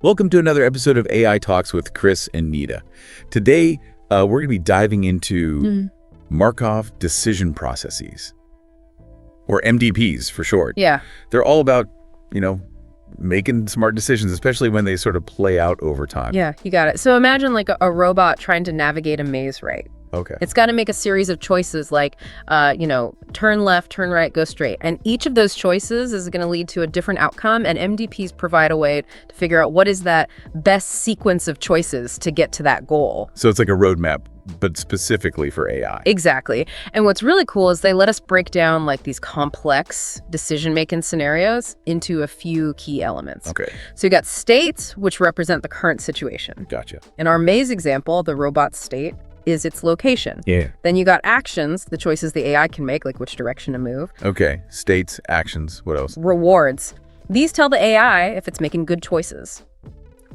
Welcome to another episode of AI Talks with Chris and Nita. Today, we're going to be diving into Markov Decision Processes, or MDPs for short. Yeah. They're all about, making smart decisions, especially when they sort of play out over time. Yeah, you got it. So imagine like a robot trying to navigate a maze, right? Okay. It's got to make a series of choices like, turn left, turn right, go straight. And each of those choices is going to lead to a different outcome. And MDPs provide a way to figure out what is that best sequence of choices to get to that goal. So it's like a roadmap, but specifically for AI. Exactly. And what's really cool is they let us break down like these complex decision-making scenarios into a few key elements. Okay. So you got states, which represent the current situation. Gotcha. In our maze example, the robot state is its location. Yeah. Then you got actions, the choices the AI can make, like which direction to move. Okay. States, actions, what else? Rewards. These tell the AI if it's making good choices.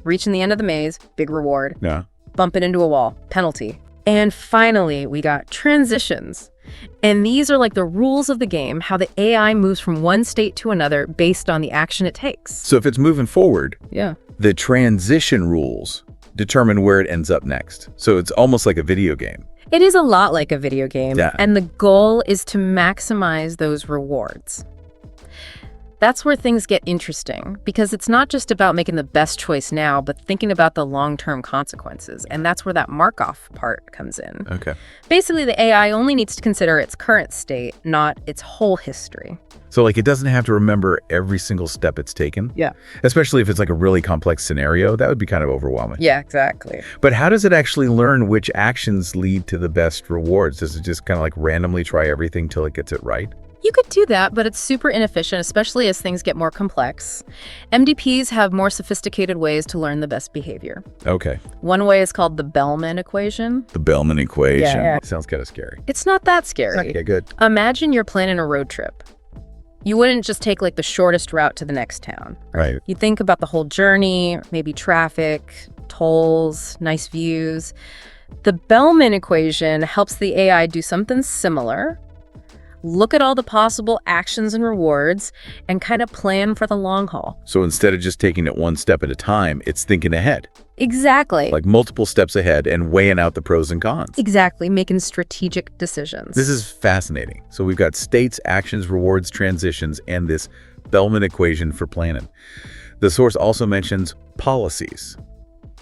Reaching the end of the maze, big reward. Yeah. Bumping into a wall, penalty. And finally, we got transitions. And these are like the rules of the game, how the AI moves from one state to another based on the action it takes. So if it's moving forward, Yeah. the transition rules determine where it ends up next. So it's almost like a video game. It is a lot like a video game, Yeah. and the goal is to maximize those rewards. That's where things get interesting, because it's not just about making the best choice now, but thinking about the long-term consequences, and that's where that Markov part comes in. Okay. Basically, the AI only needs to consider its current state, not its whole history. So like it doesn't have to remember every single step it's taken. Yeah. Especially if it's like a really complex scenario, that would be kind of overwhelming. Yeah, exactly. But how does it actually learn which actions lead to the best rewards? Does it just kind of like randomly try everything till it gets it right? You could do that, but it's super inefficient, especially as things get more complex. MDPs have more sophisticated ways to learn the best behavior. Okay. One way is called the Bellman equation. The Bellman equation. Yeah. Sounds kind of scary. It's not that scary. Okay, good. Imagine you're planning a road trip. You wouldn't just take like the shortest route to the next town. Right. You think about the whole journey, maybe traffic, tolls, nice views. The Bellman equation helps the AI do something similar. Look at all the possible actions and rewards and kind of plan for the long haul. So instead of just taking it one step at a time, it's thinking ahead, Exactly. like multiple steps ahead and weighing out the pros and cons. Exactly, making strategic decisions. This is fascinating. So we've got states, actions, rewards, transitions, and this Bellman equation for planning. The source also mentions policies.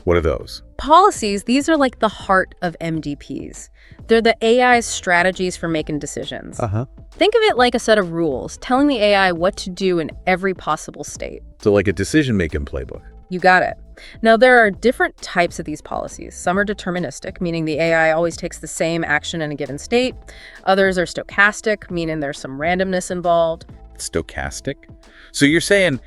What are those? Policies, these are like the heart of MDPs. They're the AI's strategies for making decisions. Uh-huh. Think of it like a set of rules, telling the AI what to do in every possible state. So like a decision-making playbook. You got it. Now, there are different types of these policies. Some are deterministic, meaning the AI always takes the same action in a given state. Others are stochastic, meaning there's some randomness involved. Stochastic? So you're saying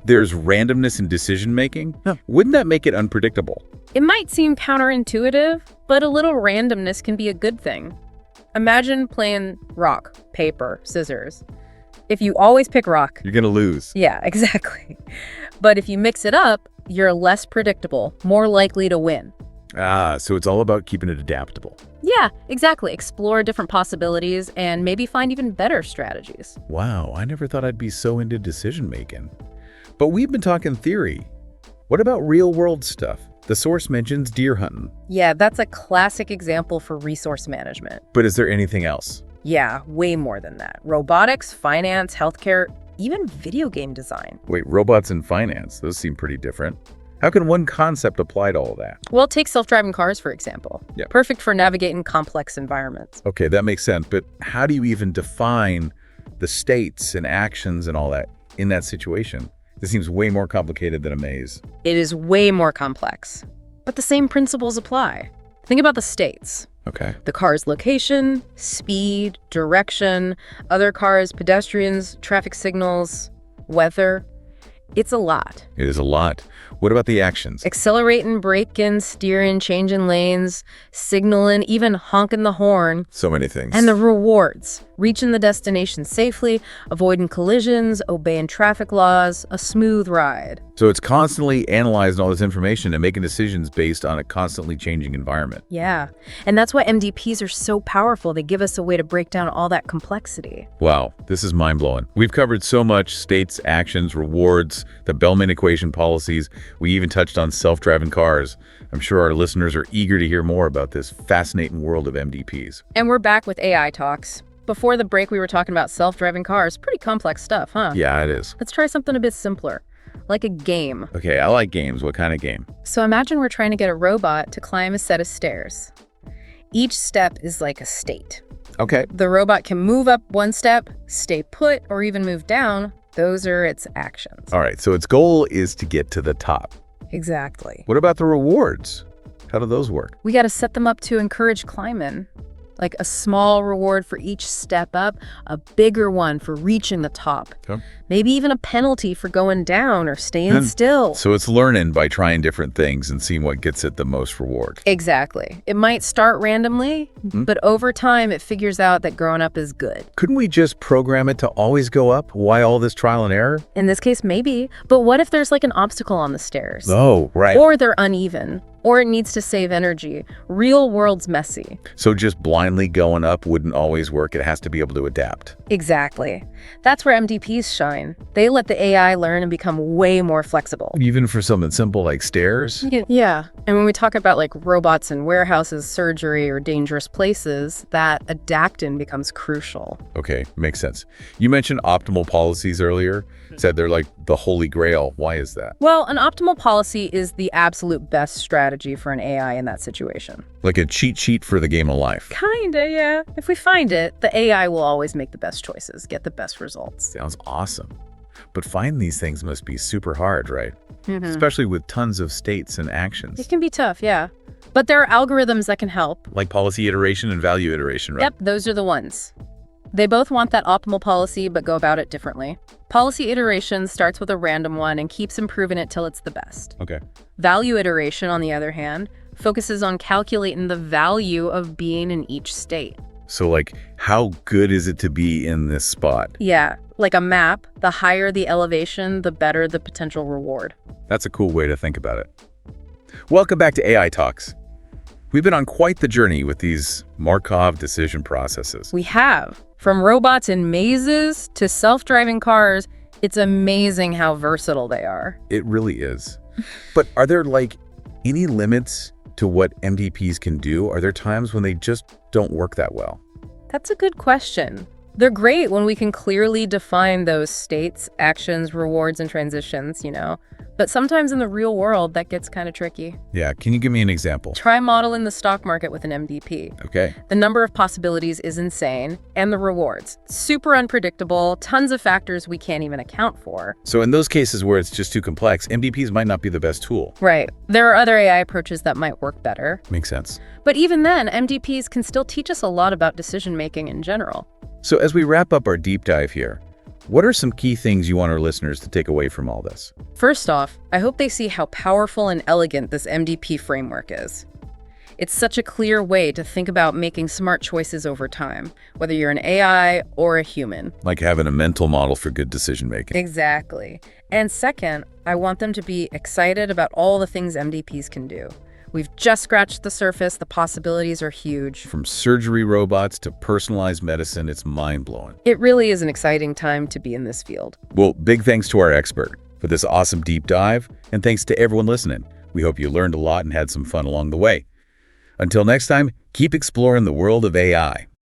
there's randomness in decision-making? Huh. Wouldn't that make it unpredictable? It might seem counterintuitive, but a little randomness can be a good thing. Imagine playing rock, paper, scissors. If you always pick rock, You're going to lose. yeah, exactly. But if you mix it up, you're less predictable, more likely to win. Ah, so it's all about keeping it adaptable. Yeah, exactly. Explore different possibilities and maybe find even better strategies. Wow, I never thought I'd be so into decision-making. But we've been talking theory. What about real-world stuff? The source mentions deer hunting. Yeah, that's a classic example for resource management. But is there anything else? Yeah, way more than that. Robotics, finance, healthcare, even video game design. Wait, robots in finance, those seem pretty different. How can one concept apply to all that? Well, take self-driving cars, for example. Yeah. Perfect for navigating complex environments. Okay, that makes sense, but how do you even define the states and actions and all that in that situation? This seems way more complicated than a maze. It is way more complex, but the same principles apply. Think about the states. Okay. The car's location, speed, direction, other cars, pedestrians, traffic signals, weather. It's a lot. It is a lot. What about the actions? Accelerating, braking, steering, changing lanes, signaling, even honking the horn. So many things. And the rewards. Reaching the destination safely, avoiding collisions, obeying traffic laws, a smooth ride. So it's constantly analyzing all this information and making decisions based on a constantly changing environment. Yeah. And that's why MDPs are so powerful. They give us a way to break down all that complexity. Wow, this is mind-blowing. We've covered so much: states, actions, rewards, networks, the Bellman equation policies. We even touched on self-driving cars. I'm sure our listeners are eager to hear more about this fascinating world of MDPs. And we're back with AI talks. Before the break, we were talking about self-driving cars. Pretty complex stuff, huh? Yeah, it is. Let's try something a bit simpler, like a game. Okay, I like games. What kind of game? So imagine we're trying to get a robot to climb a set of stairs. Each step is like a state. Okay. The robot can move up one step, stay put, or even move down. Those are its actions. All right, so its goal is to get to the top. Exactly. What about the rewards? How do those work? We got to set them up to encourage climbing. Like a small reward for each step up, a bigger one for reaching the top. Okay. Maybe even a penalty for going down or staying still. So it's learning by trying different things and seeing what gets it the most reward. Exactly. It might start randomly, but over time it figures out that growing up is good. Couldn't we just program it to always go up? Why all this trial and error? In this case, maybe. But what if there's like an obstacle on the stairs? Oh, right. Or they're uneven. Or it needs to save energy. Real world's messy. So just blindly going up wouldn't always work. It has to be able to adapt. Exactly. That's where MDPs shine. They let the AI learn and become way more flexible. Even for something simple like stairs? Yeah. And when we talk about like robots in warehouses, surgery, or dangerous places, that adapting becomes crucial. Okay, makes sense. You mentioned optimal policies earlier. Said they're like the holy grail. Why is that? Well, an optimal policy is the absolute best strategy for an AI in that situation. Like a cheat sheet for the game of life. Kinda, yeah. If we find it, the AI will always make the best choices, get the best results. Sounds awesome. But finding these things must be super hard, right? Especially with tons of states and actions. It can be tough, yeah. But there are algorithms that can help. Like policy iteration and value iteration, right? Yep, those are the ones. They both want that optimal policy, but go about it differently. Policy iteration starts with a random one and keeps improving it till it's the best. Okay. Value iteration, on the other hand, focuses on calculating the value of being in each state. So like, how good is it to be in this spot? Yeah, like a map, the higher the elevation, the better the potential reward. That's a cool way to think about it. Welcome back to AI Talks. We've been on quite the journey with these Markov decision processes. We have. From robots in mazes to self-driving cars, it's amazing how versatile they are. It really is. But are there like any limits to what MDPs can do? Are there times when they just don't work that well? That's a good question. They're great when we can clearly define those states, actions, rewards, and transitions, But sometimes in the real world, that gets kind of tricky. Yeah, can you give me an example? Try modeling the stock market with an MDP. Okay. The number of possibilities is insane, and the rewards. Super unpredictable, tons of factors we can't even account for. So in those cases where it's just too complex, MDPs might not be the best tool. Right. There are other AI approaches that might work better. Makes sense. But even then, MDPs can still teach us a lot about decision-making in general. So as we wrap up our deep dive here, what are some key things you want our listeners to take away from all this? First off, I hope they see how powerful and elegant this MDP framework is. It's such a clear way to think about making smart choices over time, whether you're an AI or a human. Like having a mental model for good decision making. Exactly. And second, I want them to be excited about all the things MDPs can do. We've just scratched the surface. The possibilities are huge. From surgery robots to personalized medicine, it's mind-blowing. It really is an exciting time to be in this field. Well, big thanks to our expert for this awesome deep dive, and thanks to everyone listening. We hope you learned a lot and had some fun along the way. Until next time, keep exploring the world of AI.